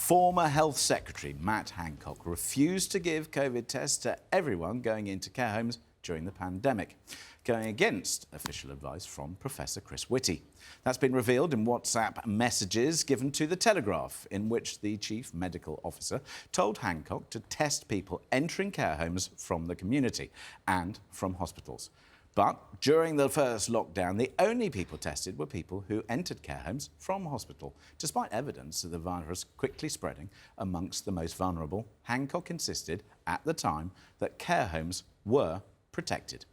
Former Health Secretary Matt Hancock refused to give COVID tests to everyone going into care homes during the pandemic, going against official advice from Professor Chris Whitty. That's been revealed in WhatsApp messages given to The Telegraph, in which the chief medical officer told Hancock to test people entering care homes from the community and from hospitals. But during the first lockdown, the only people tested were people who entered care homes from hospital. Despite evidence of the virus quickly spreading amongst the most vulnerable, Hancock insisted at the time that care homes were protected.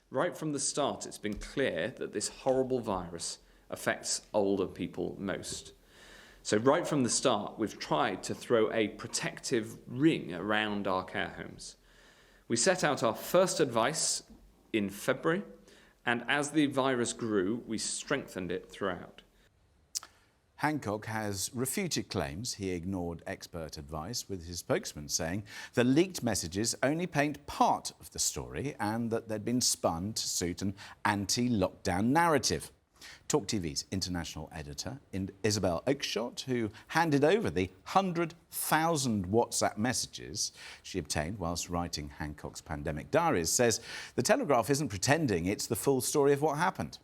Right from the start, it's been clear that this horrible virus affects older people most. So right from the start, we've tried to throw a protective ring around our care homes. We set out our first advice in February, and as the virus grew, we strengthened it throughout. Hancock has refuted claims he ignored expert advice, with his spokesman saying the leaked messages only paint part of the story and that they'd been spun to suit an anti-lockdown narrative. talkTV's international editor, Isabel Oakeshott, who handed over the 100,000 WhatsApp messages she obtained whilst writing Hancock's pandemic diaries, says The Telegraph isn't pretending it's the full story of what happened.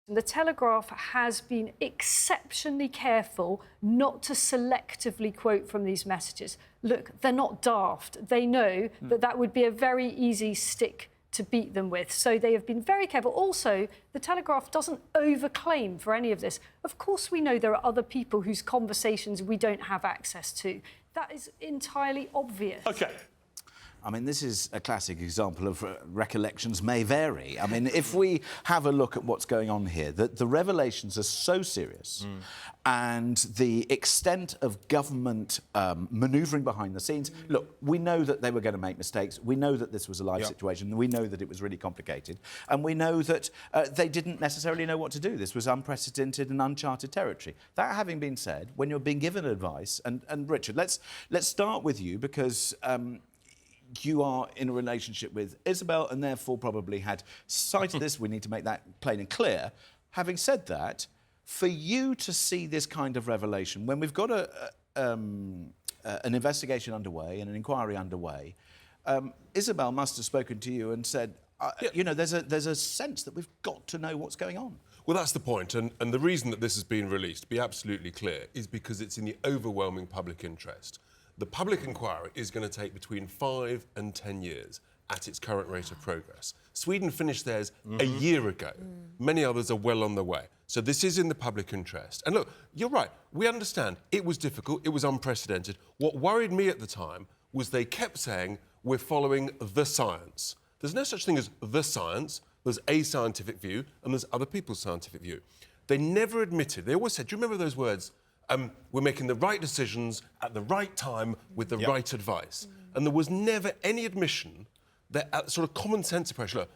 The Telegraph has been exceptionally careful not to selectively quote from these messages. Look, they're not daft. They know that that would be a very easy stick to beat them with. So they have been very careful. Also, the Telegraph doesn't overclaim for any of this. Of course, we know there are other people whose conversations we don't have access to. That is entirely obvious. OK. I mean, this is a classic example of recollections may vary. I mean, if we have a look at what's going on here, the revelations are so serious and the extent of government manoeuvring behind the scenes. Look, we know that they were going to make mistakes. We know that this was a live situation. We know that it was really complicated. And we know that they didn't necessarily know what to do. This was unprecedented and uncharted territory. That having been said, when you're being given advice, and Richard, let's start with you, because you are in a relationship with Isabel and therefore probably had sight of this. We need to make that plain and clear. Having said that, for you to see this kind of revelation, when we've got an investigation underway and an inquiry underway, Isabel must have spoken to you and said, you know, there's a sense that we've got to know what's going on. Well, that's the point. And the reason that this has been released, to be absolutely clear, is because it's in the overwhelming public interest. The public inquiry is going to take between 5 and 10 years at its current rate of progress. Sweden finished theirs a year ago. Many others are well on the way. So this is in the public interest. And look, you're right. We understand it was difficult. It was unprecedented. What worried me at the time was they kept saying, we're following the science. There's no such thing as the science. There's a scientific view and there's other people's scientific view. They never admitted. They always said, do you remember those words? We're making the right decisions at the right time with the right advice. And there was never any admission that sort of common sense approach. Look,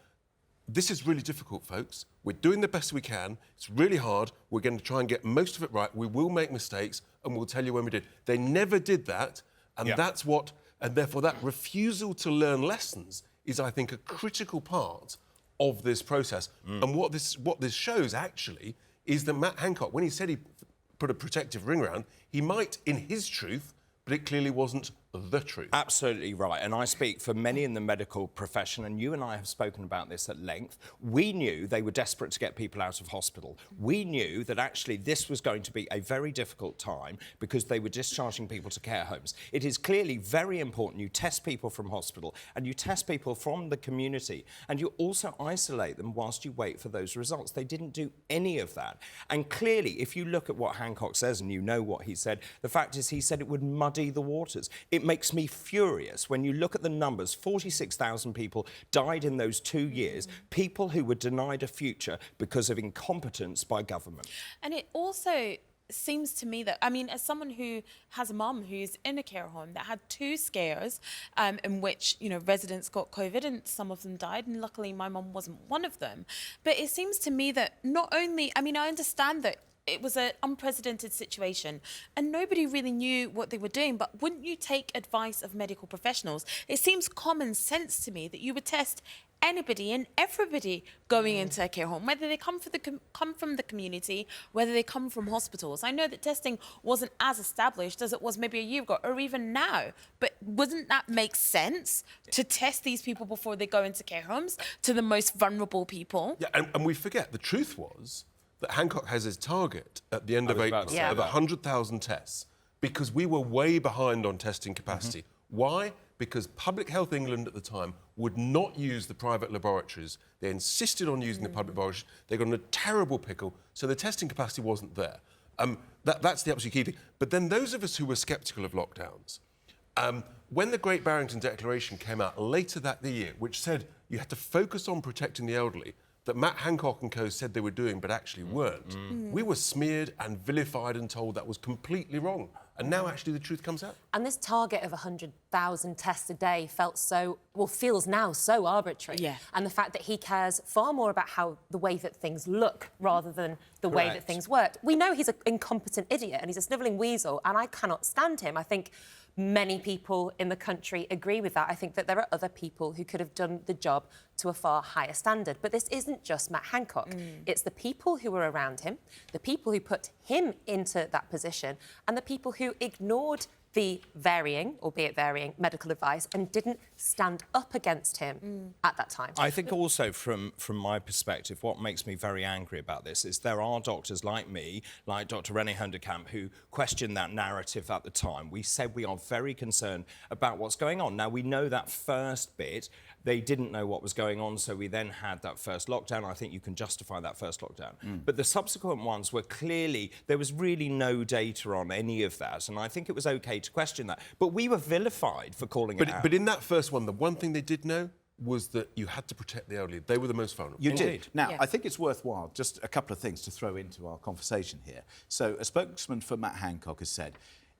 this is really difficult, folks. We're doing the best we can. It's really hard. We're going to try and get most of it right. We will make mistakes and we'll tell you when we did. They never did that. And that's what, and therefore that refusal to learn lessons is, I think, a critical part of this process. And what this shows, actually, is that Matt Hancock, when he said he put a protective ring around, he might in his truth, but it clearly wasn't the truth. Absolutely right. And I speak for many in the medical profession, and you and I have spoken about this at length. We knew they were desperate to get people out of hospital. We knew that actually this was going to be a very difficult time because they were discharging people to care homes. It is clearly very important you test people from hospital and you test people from the community, and you also isolate them whilst you wait for those results. They didn't do any of that. And clearly, if you look at what Hancock says, and you know what he said, the fact is he said it would muddy the waters. It makes me furious when you look at the numbers. 46,000 people died in those 2 years, people who were denied a future because of incompetence by government. And it also seems to me that, I mean, as someone who has a mum who's in a care home that had 2 scares in which, you know, residents got COVID and some of them died, and luckily my mum wasn't one of them. But it seems to me that not only, I mean, I understand that it was an unprecedented situation and nobody really knew what they were doing, but wouldn't you take advice of medical professionals? It seems common sense to me that you would test anybody and everybody going into a care home, whether they come from the community, whether they come from hospitals. I know that testing wasn't as established as it was maybe a year ago or even now, but wouldn't that make sense to test these people before they go into care homes, to the most vulnerable people? Yeah, and we forget, the truth was that Hancock has his target at the end of April of 100,000 tests, because we were way behind on testing capacity. Why? Because Public Health England at the time would not use the private laboratories. They insisted on using the public laboratories. They got in a terrible pickle, so the testing capacity wasn't there. That's the absolute key thing. But then those of us who were sceptical of lockdowns, when the Great Barrington Declaration came out later that year, which said you had to focus on protecting the elderly, that Matt Hancock and co said they were doing but actually weren't, we were smeared and vilified and told that was completely wrong. And now actually the truth comes out. And this target of 100,000 tests a day feels now so arbitrary. Yeah. And the fact that he cares far more about the way that things look rather than the way that things worked. We know he's an incompetent idiot and he's a snivelling weasel, and I cannot stand him. I think many people in the country agree with that. I think that there are other people who could have done the job to a far higher standard. But this isn't just Matt Hancock. It's the people who were around him, the people who put him into that position, and the people who ignored the albeit varying, medical advice and didn't stand up against him at that time. I think also from my perspective, what makes me very angry about this is there are doctors like me, like Dr. René Hunderkamp, who questioned that narrative at the time. We said we are very concerned about what's going on. Now, we know that first bit, they didn't know what was going on, so we then had that first lockdown. I think you can justify that first lockdown. But the subsequent ones were clearly, there was really no data on any of that, and I think it was OK to question that. But we were vilified for calling it out. But in that first one, the one thing they did know was that you had to protect the elderly. They were the most vulnerable. You did. Now, I think it's worthwhile, just a couple of things to throw into our conversation here. So a spokesman for Matt Hancock has said,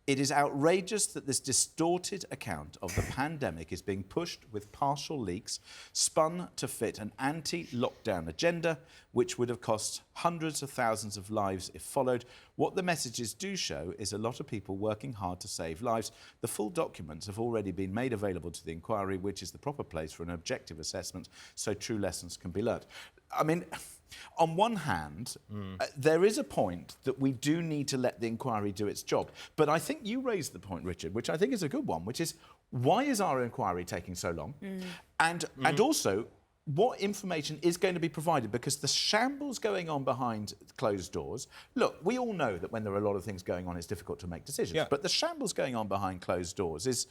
"It is outrageous that this distorted account of the pandemic is being pushed with partial leaks, spun to fit an anti-lockdown agenda, which would have cost hundreds of thousands of lives if followed. What the messages do show is a lot of people working hard to save lives. The full documents have already been made available to the inquiry, which is the proper place for an objective assessment, so true lessons can be learnt." I mean, on one hand, there is a point that we do need to let the inquiry do its job. But I think you raised the point, Richard, which I think is a good one, which is, why is our inquiry taking so long? And also, what information is going to be provided? Because the shambles going on behind closed doors... Look, we all know that when there are a lot of things going on, it's difficult to make decisions. Yeah. But the shambles going on behind closed doors is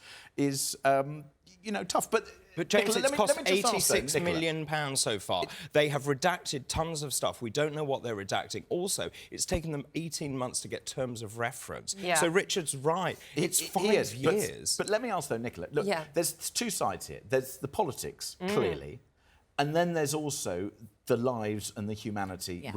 tough. But James, Nicola, it's cost let me just ask £86 million so far. They have redacted tons of stuff. We don't know what they're redacting. Also, it's taken them 18 months to get terms of reference. Yeah. So Richard's right. It's 5 years. But let me ask, though, Nicola, look, there's two sides here. There's the politics, clearly, and then there's also the lives and the humanity,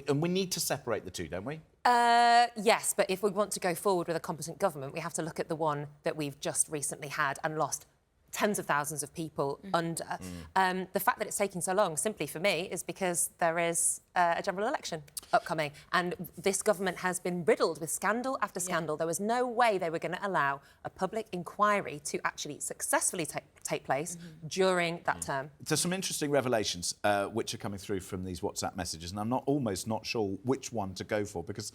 and we need to separate the two, don't we? Yes, but if we want to go forward with a competent government, we have to look at the one that we've just recently had and lost tens of thousands of people under. The fact that it's taking so long, simply for me, is because there is a general election upcoming. And this government has been riddled with scandal after scandal. There was no way they were going to allow a public inquiry to actually successfully take place during that term. There's some interesting revelations which are coming through from these WhatsApp messages, and I'm almost not sure which one to go for, because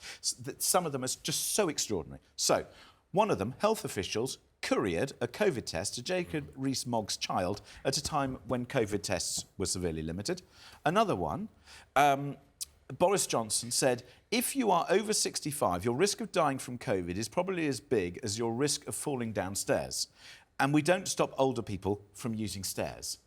some of them are just so extraordinary. So, one of them, health officials couriered a COVID test to Jacob Rees-Mogg's child at a time when COVID tests were severely limited. Another one, Boris Johnson said, if you are over 65, your risk of dying from COVID is probably as big as your risk of falling downstairs. And we don't stop older people from using stairs.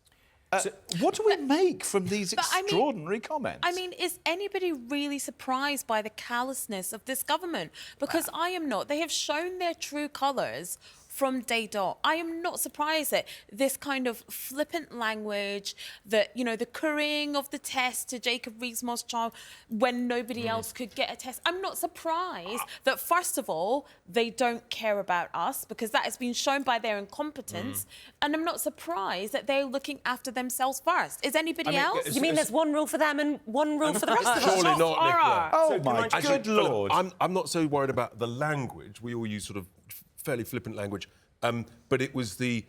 So what do we make from these extraordinary comments? I mean, is anybody really surprised by the callousness of this government? Because I am not. They have shown their true colours from day dot. I am not surprised at this kind of flippant language, that, the currying of the test to Jacob Rees-Mogg's child when nobody else could get a test. I'm not surprised that, first of all, they don't care about us, because that has been shown by their incompetence. And I'm not surprised that they're looking after themselves first. Is anybody else? You mean there's one rule for them and one rule for the rest of us? Surely not, Nicola. Oh, my good Lord. I'm not so worried about the language. We all use sort of fairly flippant language, but it was the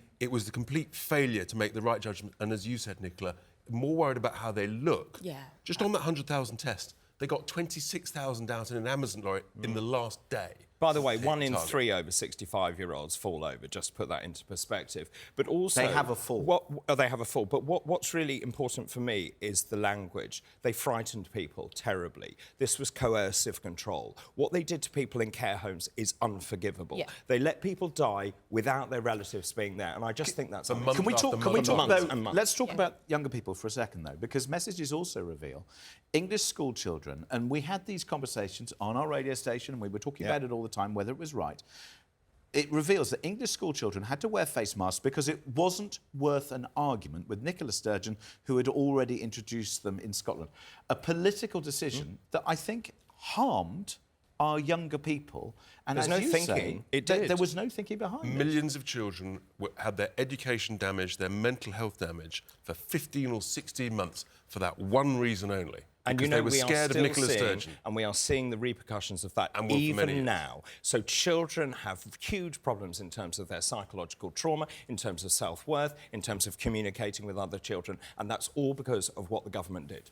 complete failure to make the right judgment. And as you said, Nicola, more worried about how they look. Yeah. Just on that 100,000 test, they got 26,000 out in an Amazon lorry in the last day. By the way, 1 in Target. 3 over 65-year-olds fall over, just to put that into perspective. But also... They have a fall. They have a fall. But what's really important for me is the language. They frightened people terribly. This was coercive control. What they did to people in care homes is unforgivable. Yeah. They let people die without their relatives being there, and I just think that's... month Can we after talk? month Can we after talk month. about? Let's talk about younger people for a second, though, because messages also reveal English school children, and we had these conversations on our radio station, and we were talking about it all the time, whether it was right. It reveals that English school children had to wear face masks because it wasn't worth an argument with Nicola Sturgeon, who had already introduced them in Scotland. A political decision that I think harmed our younger people. And There's as no you thinking. say, there was no thinking behind it. Millions of children had their education damaged, their mental health damaged for 15 or 16 months for that one reason only. And because they were scared of Nicola Sturgeon. And we are seeing the repercussions of that And will for many even years. now. So children have huge problems in terms of their psychological trauma, in terms of self-worth, in terms of communicating with other children, and that's all because of what the government did.